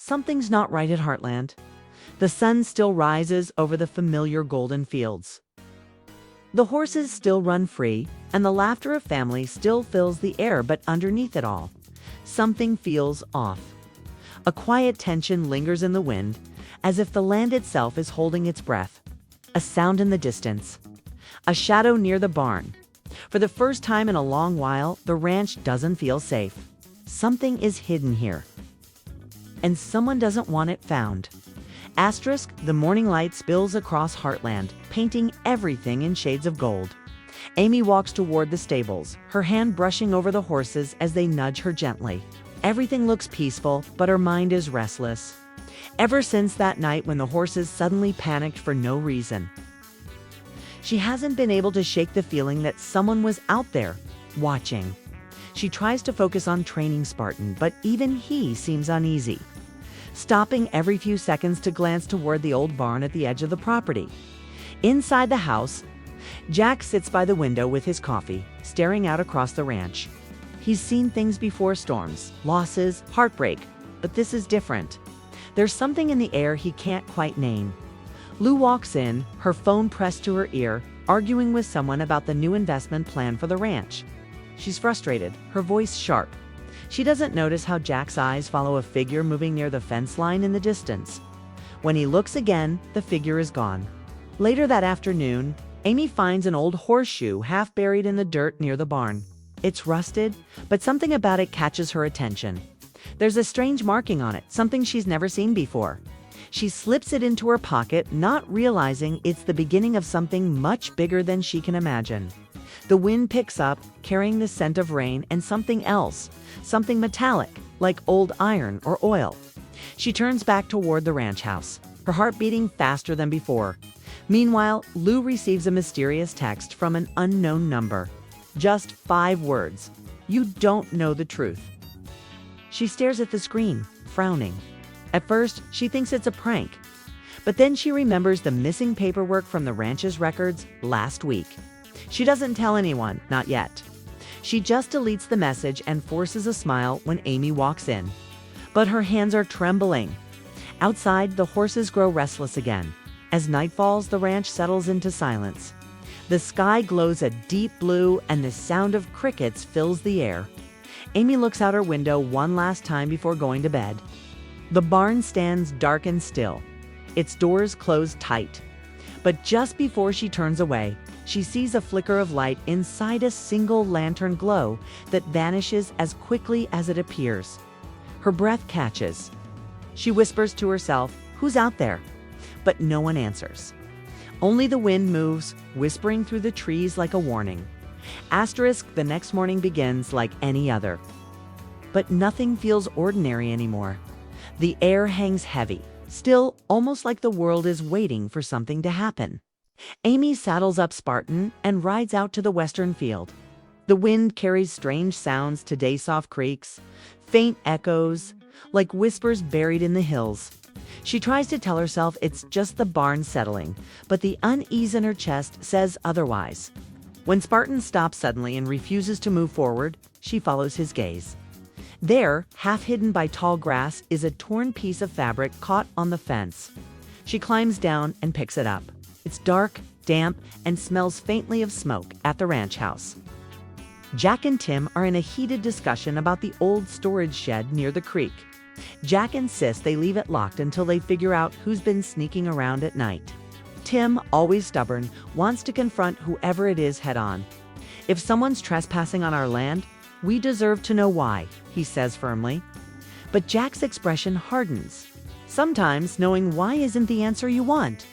something's not right at Heartland. The sun still rises over the familiar golden fields. The horses still run free, and the laughter of family still fills the air, but underneath it all, something feels off. A quiet tension lingers in the wind, as if the land itself is holding its breath. A sound in the distance. A shadow near the barn. For the first time in a long while, the ranch doesn't feel safe. Something is hidden here. And someone doesn't want it found. Asterisk, the morning light spills across Heartland, painting everything in shades of gold. Amy walks toward the stables, her hand brushing over the horses as they nudge her gently. Everything looks peaceful, but her mind is restless. Ever since that night when the horses suddenly panicked for no reason. She hasn't been able to shake the feeling that someone was out there, watching. She tries to focus on training Spartan, but even he seems uneasy, stopping every few seconds to glance toward the old barn at the edge of the property. Inside the house, Jack sits by the window with his coffee, staring out across the ranch. He's seen things before: storms, losses, heartbreak, but this is different. There's something in the air he can't quite name. Lou walks in, her phone pressed to her ear, arguing with someone about the new investment plan for the ranch. She's frustrated, her voice sharp. She doesn't notice how Jack's eyes follow a figure moving near the fence line in the distance. When he looks again, the figure is gone. Later that afternoon, Amy finds an old horseshoe half buried in the dirt near the barn. It's rusted, but something about it catches her attention. There's a strange marking on it, something she's never seen before. She slips it into her pocket, not realizing it's the beginning of something much bigger than she can imagine. The wind picks up, carrying the scent of rain and something else, something metallic, like old iron or oil. She turns back toward the ranch house, her heart beating faster than before. Meanwhile, Lou receives a mysterious text from an unknown number. Just 5 words. You don't know the truth. She stares at the screen, frowning. At first, she thinks it's a prank. But then she remembers the missing paperwork from the ranch's records last week. She doesn't tell anyone, not yet. She just deletes the message and forces a smile when Amy walks in. But her hands are trembling. Outside, the horses grow restless again. As night falls, the ranch settles into silence. The sky glows a deep blue, and the sound of crickets fills the air. Amy looks out her window one last time before going to bed. The barn stands dark and still, its doors closed tight. But just before she turns away, she sees a flicker of light inside a single lantern glow that vanishes as quickly as it appears. Her breath catches. She whispers to herself, "Who's out there?" But no one answers. Only the wind moves, whispering through the trees like a warning. Asterisk, the next morning begins like any other. But nothing feels ordinary anymore. The air hangs heavy, still, almost like the world is waiting for something to happen. Amy saddles up Spartan and rides out to the western field. The wind carries strange sounds to day-soft creaks, faint echoes, like whispers buried in the hills. She tries to tell herself it's just the barn settling, but the unease in her chest says otherwise. When Spartan stops suddenly and refuses to move forward, she follows his gaze. There, half hidden by tall grass, is a torn piece of fabric caught on the fence. She climbs down and picks it up. It's dark, damp, and smells faintly of smoke at the ranch house. Jack and Tim are in a heated discussion about the old storage shed near the creek. Jack insists they leave it locked until they figure out who's been sneaking around at night. Tim, always stubborn, wants to confront whoever it is head-on. "If someone's trespassing on our land, we deserve to know why," he says firmly. But Jack's expression hardens. Sometimes knowing why isn't the answer you want.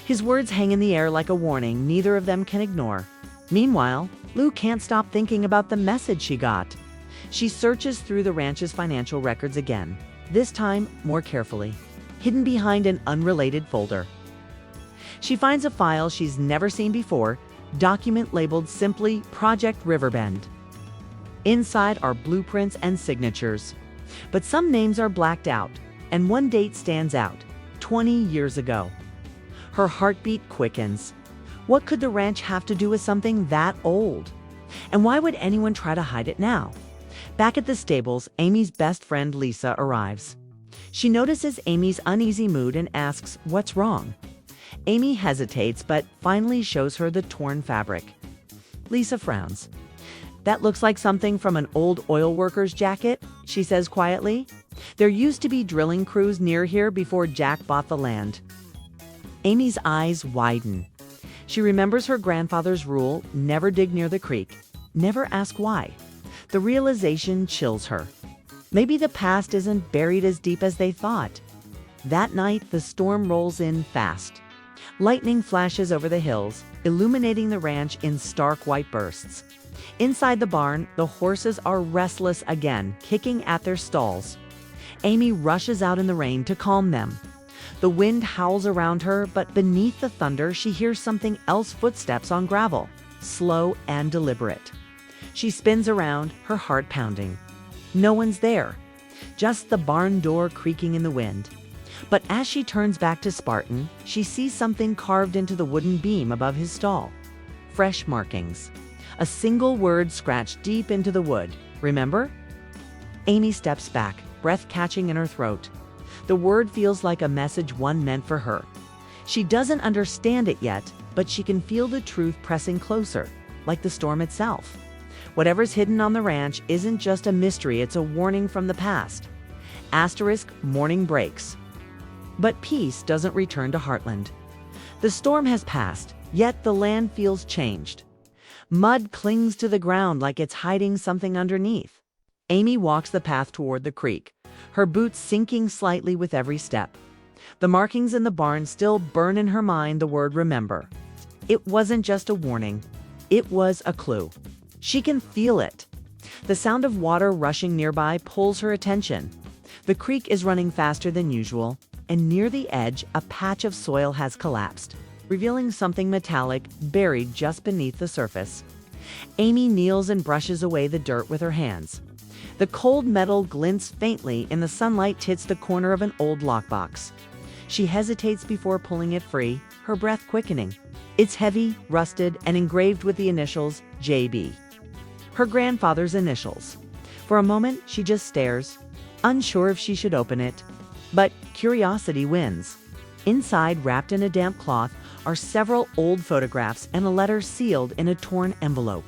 His words hang in the air like a warning neither of them can ignore. Meanwhile, Lou can't stop thinking about the message she got. She searches through the ranch's financial records again, this time more carefully, hidden behind an unrelated folder. She finds a file she's never seen before, document labeled simply Project Riverbend. Inside are blueprints and signatures. But some names are blacked out, and one date stands out: 20 years ago. Her heartbeat quickens. What could the ranch have to do with something that old? And why would anyone try to hide it now? Back at the stables, Amy's best friend Lisa arrives. She notices Amy's uneasy mood and asks, "What's wrong?" Amy hesitates, but finally shows her the torn fabric. Lisa frowns. "That looks like something from an old oil worker's jacket," she says quietly. "There used to be drilling crews near here before Jack bought the land." Amy's eyes widen. She remembers her grandfather's rule, never dig near the creek, never ask why. The realization chills her. Maybe the past isn't buried as deep as they thought. That night, the storm rolls in fast. Lightning flashes over the hills, illuminating the ranch in stark white bursts. Inside the barn, the horses are restless again, kicking at their stalls. Amy rushes out in the rain to calm them. The wind howls around her, but beneath the thunder, she hears something else: footsteps on gravel, slow and deliberate. She spins around, her heart pounding. No one's there, just the barn door creaking in the wind. But as she turns back to Spartan, she sees something carved into the wooden beam above his stall. Fresh markings. A single word scratched deep into the wood. "Remember?" Amy steps back, breath catching in her throat. The word feels like a message one meant for her. She doesn't understand it yet, but she can feel the truth pressing closer, like the storm itself. Whatever's hidden on the ranch isn't just a mystery, it's a warning from the past. Asterisk, morning breaks. But peace doesn't return to Heartland. The storm has passed, yet the land feels changed. Mud clings to the ground like it's hiding something underneath. Amy walks the path toward the creek, her boots sinking slightly with every step. The markings in the barn still burn in her mind the word "remember." It wasn't just a warning, it was a clue. She can feel it. The sound of water rushing nearby pulls her attention. The creek is running faster than usual, and near the edge, a patch of soil has collapsed, revealing something metallic buried just beneath the surface. Amy kneels and brushes away the dirt with her hands. The cold metal glints faintly in the sunlight, hits the corner of an old lockbox. She hesitates before pulling it free, her breath quickening. It's heavy, rusted, and engraved with the initials JB. Her grandfather's initials. For a moment, she just stares, unsure if she should open it. But curiosity wins. Inside, wrapped in a damp cloth, are several old photographs and a letter sealed in a torn envelope.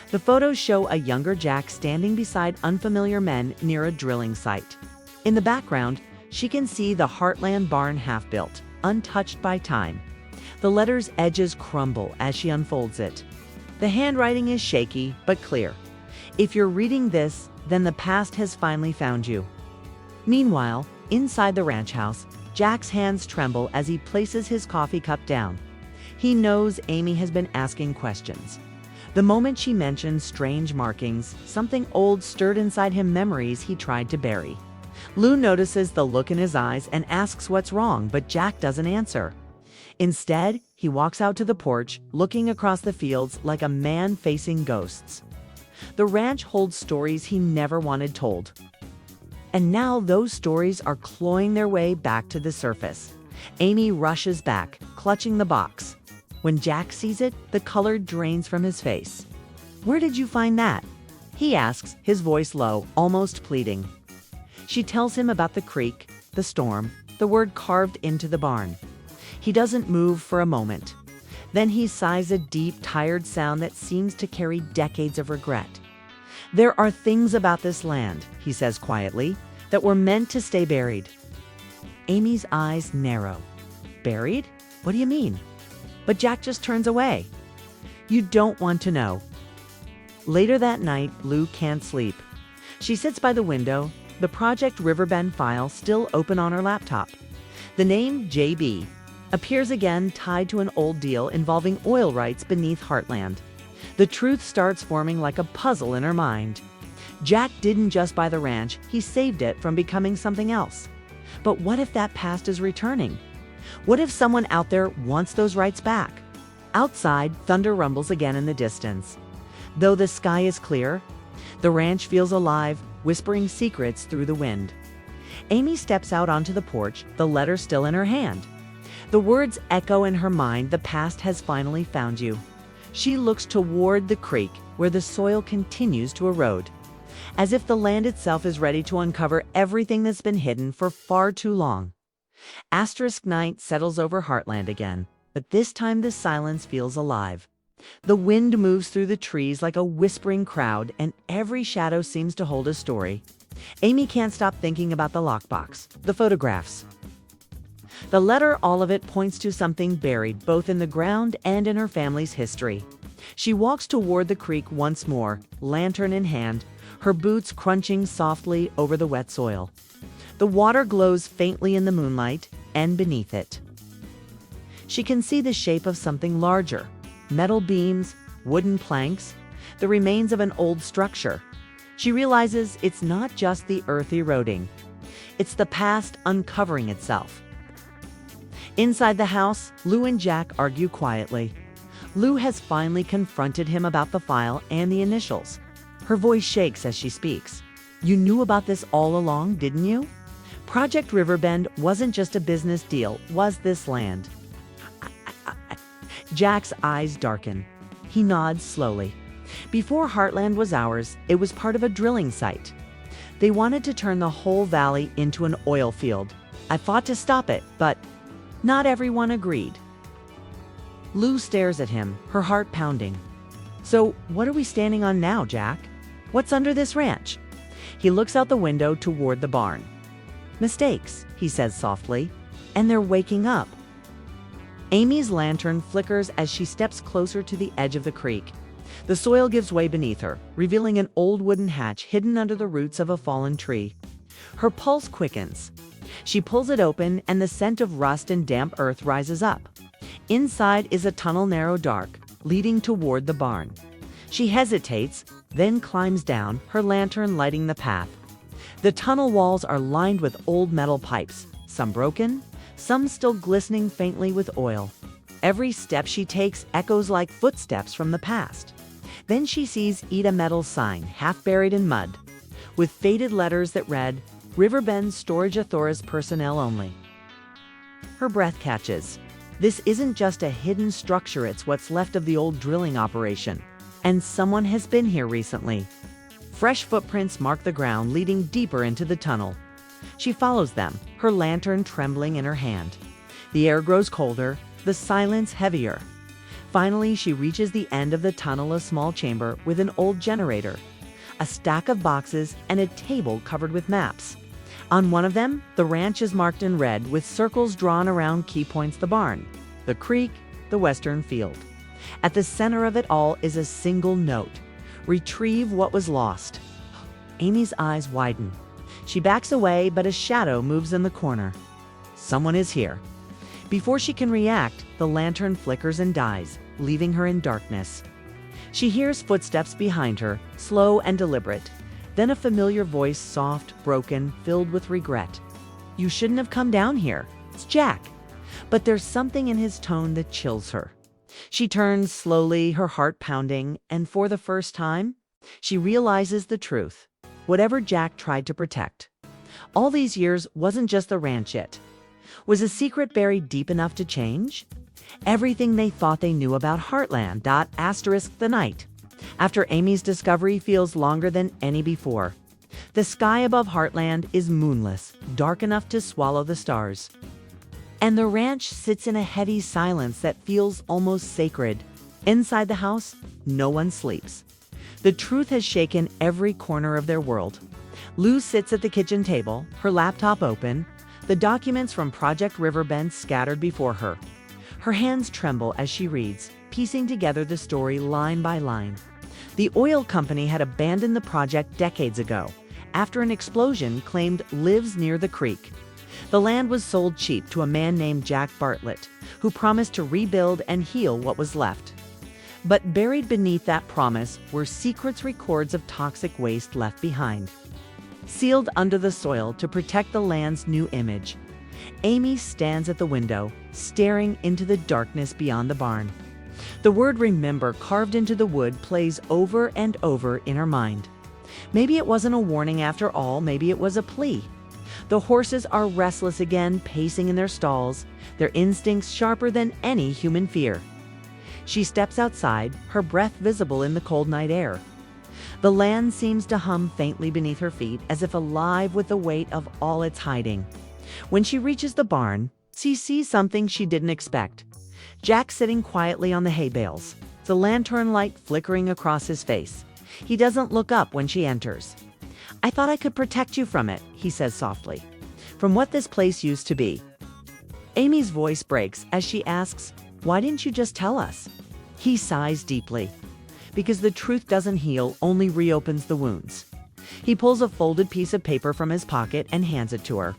The photos show a younger Jack standing beside unfamiliar men near a drilling site. In the background, she can see the Heartland barn half-built, untouched by time. The letter's edges crumble as she unfolds it. The handwriting is shaky but clear. If you're reading this, then the past has finally found you. Meanwhile, inside the ranch house, Jack's hands tremble as he places his coffee cup down. He knows Amy has been asking questions. The moment she mentioned strange markings, something old stirred inside him, memories he tried to bury. Lou notices the look in his eyes and asks what's wrong, but Jack doesn't answer. Instead, he walks out to the porch, looking across the fields like a man facing ghosts. The ranch holds stories he never wanted told. And now those stories are clawing their way back to the surface. Amy rushes back, clutching the box. When Jack sees it, the color drains from his face. "Where did you find that?" he asks, his voice low, almost pleading. She tells him about the creek, the storm, the word carved into the barn. He doesn't move for a moment. Then he sighs, a deep, tired sound that seems to carry decades of regret. "There are things about this land," he says quietly, "that were meant to stay buried." Amy's eyes narrow. "Buried? What do you mean?" But Jack just turns away. "You don't want to know." Later that night, Lou can't sleep. She sits by the window, the Project Riverbend file still open on her laptop. The name JB appears again, tied to an old deal involving oil rights beneath Heartland. The truth starts forming like a puzzle in her mind. Jack didn't just buy the ranch, he saved it from becoming something else. But what if that past is returning? What if someone out there wants those rights back? Outside, thunder rumbles again in the distance. Though the sky is clear, the ranch feels alive, whispering secrets through the wind. Amy steps out onto the porch, the letter still in her hand. The words echo in her mind, "The past has finally found you." She looks toward the creek, where the soil continues to erode. as if the land itself is ready to uncover everything that's been hidden for far too long. Asterisk night settles over Heartland again, but this time the silence feels alive. The wind moves through the trees like a whispering crowd, and every shadow seems to hold a story. Amy can't stop thinking about the lockbox, the photographs. The letter, all of it points to something buried both in the ground and in her family's history. She walks toward the creek once more, lantern in hand, her boots crunching softly over the wet soil. The water glows faintly in the moonlight, and beneath it, she can see the shape of something larger. Metal beams, wooden planks, the remains of an old structure. She realizes it's not just the earth eroding. It's the past uncovering itself. Inside the house, Lou and Jack argue quietly. Lou has finally confronted him about the file and the initials. Her voice shakes as she speaks. "You knew about this all along, didn't you? Project Riverbend wasn't just a business deal, was this land?" Jack's eyes darken. He nods slowly. "Before Heartland was ours, it was part of a drilling site. They wanted to turn the whole valley into an oil field. I fought to stop it, but not everyone agreed." Lou stares at him, her heart pounding. "So what are we standing on now, Jack? What's under this ranch?" He looks out the window toward the barn. "Mistakes," he says softly, "and they're waking up." Amy's lantern flickers as she steps closer to the edge of the creek. The soil gives way beneath her, revealing an old wooden hatch hidden under the roots of a fallen tree. Her pulse quickens. She pulls it open, and the scent of rust and damp earth rises up. Inside is a tunnel, narrow, dark, leading toward the barn. She hesitates, then climbs down, her lantern lighting the path. The tunnel walls are lined with old metal pipes, some broken, some still glistening faintly with oil. Every step she takes echoes like footsteps from the past. Then she sees a metal sign, half buried in mud, with faded letters that read, "Riverbend Storage Authority's personnel only." Her breath catches. This isn't just a hidden structure, it's what's left of the old drilling operation. And someone has been here recently. Fresh footprints mark the ground, leading deeper into the tunnel. She follows them, her lantern trembling in her hand. The air grows colder, the silence heavier. Finally, she reaches the end of the tunnel, a small chamber with an old generator, a stack of boxes, and a table covered with maps. On one of them, the ranch is marked in red with circles drawn around key points: the barn, the creek, the western field. At the center of it all is a single note: "Retrieve what was lost." Amy's eyes widen. She backs away, but a shadow moves in the corner. Someone is here. Before she can react, the lantern flickers and dies, leaving her in darkness. She hears footsteps behind her, slow and deliberate. Then a familiar voice, soft, broken, filled with regret. "You shouldn't have come down here. It's Jack." But there's something in his tone that chills her. She turns slowly, her heart pounding, and for the first time, she realizes the truth. Whatever Jack tried to protect all these years wasn't just the ranch. It was a secret buried deep enough to change everything they thought they knew about Heartland. Asterisk the night after Amy's discovery feels longer than any before. The sky above Heartland is moonless, dark enough to swallow the stars. And the ranch sits in a heavy silence that feels almost sacred. Inside the house, no one sleeps. The truth has shaken every corner of their world. Lou sits at the kitchen table, her laptop open, the documents from Project Riverbend scattered before her. Her hands tremble as she reads, piecing together the story line by line. The oil company had abandoned the project decades ago, after an explosion claimed lives near the creek. The land was sold cheap to a man named Jack Bartlett, who promised to rebuild and heal what was left. But buried beneath that promise were secret records of toxic waste left behind, sealed under the soil to protect the land's new image. Amy stands at the window, staring into the darkness beyond the barn. The word "remember" carved into the wood plays over and over in her mind. Maybe it wasn't a warning after all, maybe it was a plea. The horses are restless again, pacing in their stalls, their instincts sharper than any human fear. She steps outside, her breath visible in the cold night air. The land seems to hum faintly beneath her feet, as if alive with the weight of all it's hiding. When she reaches the barn, she sees something she didn't expect. Jack sitting quietly on the hay bales, the lantern light flickering across his face. He doesn't look up when she enters. "I thought I could protect you from it," he says softly. "From what this place used to be." Amy's voice breaks as she asks, "Why didn't you just tell us?" He sighs deeply. "Because the truth doesn't heal, only reopens the wounds." He pulls a folded piece of paper from his pocket and hands it to her.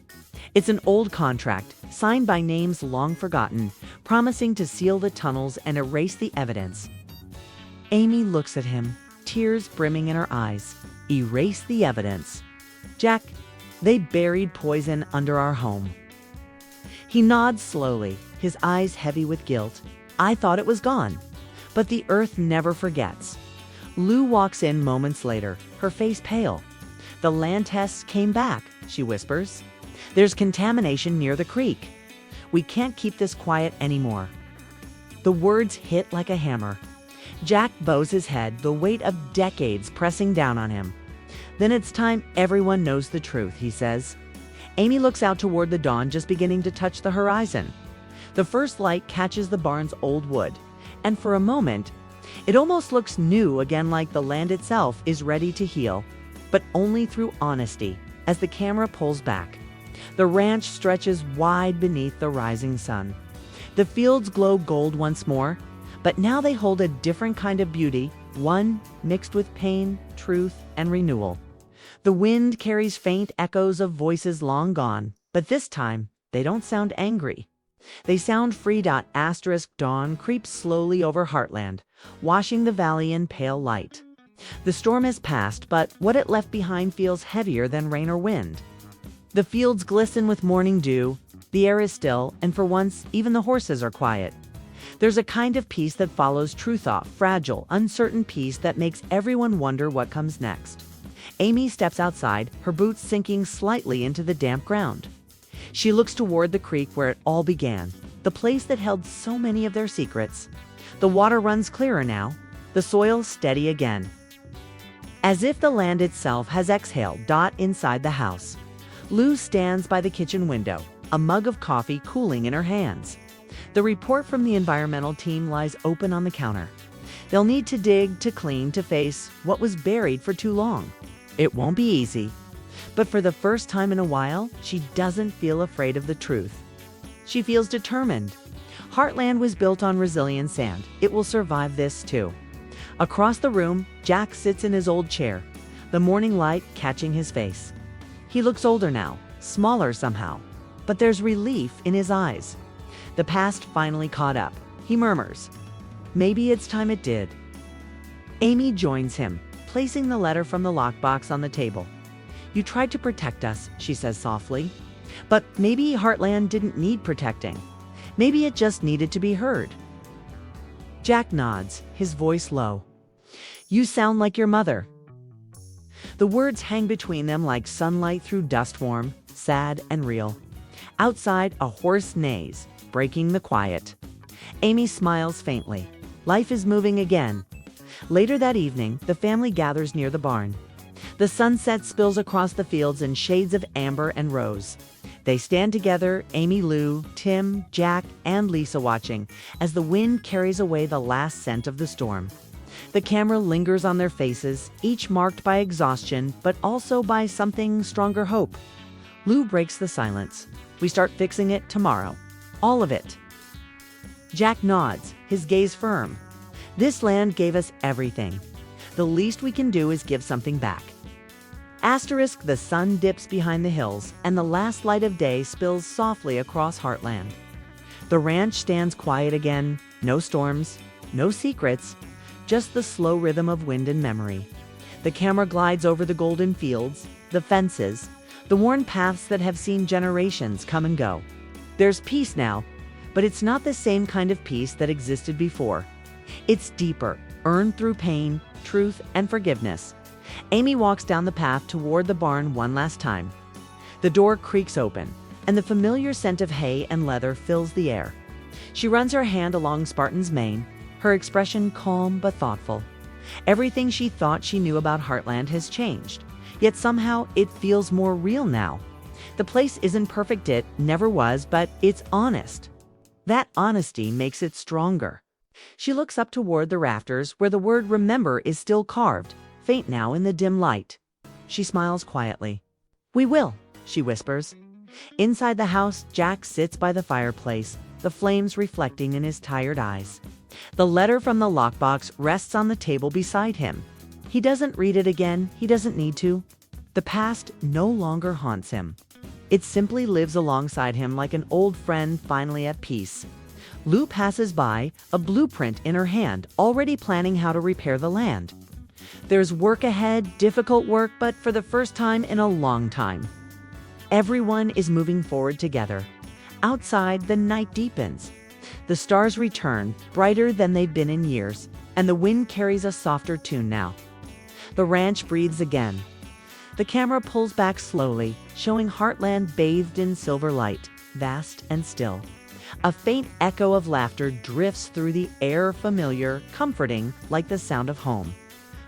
It's an old contract, signed by names long forgotten, promising to seal the tunnels and erase the evidence. Amy looks at him, tears brimming in her eyes. "Erase the evidence." "Jack, they buried poison under our home." He nods slowly, his eyes heavy with guilt. "I thought it was gone." But the earth never forgets. Lou walks in moments later, her face pale. "The land tests came back," she whispers. "There's contamination near the creek. We can't keep this quiet anymore." The words hit like a hammer. Jack bows his head, the weight of decades pressing down on him. "Then it's time everyone knows the truth," he says. Amy looks out toward the dawn just beginning to touch the horizon. The first light catches the barn's old wood, and for a moment, it almost looks new again, like the land itself is ready to heal, but only through honesty. As the camera pulls back, the ranch stretches wide beneath the rising sun. The fields glow gold once more, but now they hold a different kind of beauty, one mixed with pain, truth, and renewal. The wind carries faint echoes of voices long gone, but this time, they don't sound angry. They sound free. Dawn creeps slowly over Heartland, washing the valley in pale light. The storm has passed, but what it left behind feels heavier than rain or wind. The fields glisten with morning dew, the air is still, and for once, even the horses are quiet. There's a kind of peace that follows true thought, fragile, uncertain peace that makes everyone wonder what comes next. Amy steps outside, her boots sinking slightly into the damp ground. She looks toward the creek where it all began, the place that held so many of their secrets. The water runs clearer now, the soil steady again. As if the land itself has exhaled. Inside the house, Lou stands by the kitchen window, a mug of coffee cooling in her hands. The report from the environmental team lies open on the counter. They'll need to dig, to clean, to face what was buried for too long. It won't be easy. But for the first time in a while, she doesn't feel afraid of the truth. She feels determined. Heartland was built on resilient sand. It will survive this too. Across the room, Jack sits in his old chair, the morning light catching his face. He looks older now, smaller somehow, but there's relief in his eyes. The past finally caught up. He murmurs, "Maybe it's time it did." Amy joins him, placing the letter from the lockbox on the table. "You tried to protect us," she says softly. "But maybe Heartland didn't need protecting. Maybe it just needed to be heard." Jack nods, his voice low. "You sound like your mother." The words hang between them like sunlight through dust, warm, sad, and real. Outside, a horse neighs, breaking the quiet. Amy smiles faintly. Life is moving again. Later that evening, the family gathers near the barn. The sunset spills across the fields in shades of amber and rose. They stand together, Amy, Lou, Tim, Jack, and Lisa, watching as the wind carries away the last scent of the storm. The camera lingers on their faces, each marked by exhaustion, but also by something stronger, hope. Lou breaks the silence. "We start fixing it tomorrow. All of it." Jack nods, his gaze firm. "This land gave us everything. The least we can do is give something back." The sun dips behind the hills, and the last light of day spills softly across Heartland. The ranch stands quiet again, no storms, no secrets, just the slow rhythm of wind and memory. The camera glides over the golden fields, the fences, the worn paths that have seen generations come and go. There's peace now, but it's not the same kind of peace that existed before. It's deeper, earned through pain, truth, and forgiveness. Amy walks down the path toward the barn one last time. The door creaks open, and the familiar scent of hay and leather fills the air. She runs her hand along Spartan's mane, her expression calm but thoughtful. Everything she thought she knew about Heartland has changed, yet somehow it feels more real now. The place isn't perfect, it never was, but it's honest. That honesty makes it stronger. She looks up toward the rafters where the word remember is still carved, faint now in the dim light. She smiles quietly. "We will," she whispers. Inside the house, Jack sits by the fireplace, the flames reflecting in his tired eyes. The letter from the lockbox rests on the table beside him. He doesn't read it again, he doesn't need to. The past no longer haunts him. It simply lives alongside him like an old friend finally at peace. Lou passes by, a blueprint in her hand, already planning how to repair the land. There's work ahead, difficult work, but for the first time in a long time. Everyone is moving forward together. Outside, the night deepens. The stars return, brighter than they've been in years, and the wind carries a softer tune now. The ranch breathes again. The camera pulls back slowly, showing Heartland bathed in silver light, vast and still. A faint echo of laughter drifts through the air, familiar, comforting, like the sound of home.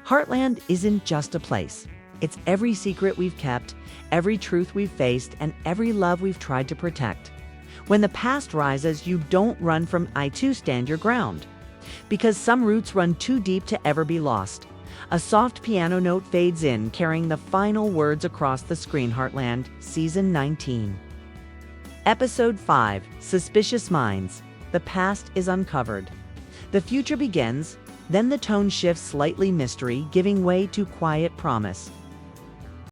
Heartland isn't just a place. It's every secret we've kept, every truth we've faced, and every love we've tried to protect. When the past rises, you don't run from it to stand your ground. Because some roots run too deep to ever be lost. A soft piano note fades in, carrying the final words across the screen. Heartland, Season 19. Episode 5, Suspicious Minds. The past is uncovered. The future begins, then the tone shifts slightly, mystery giving way to quiet promise.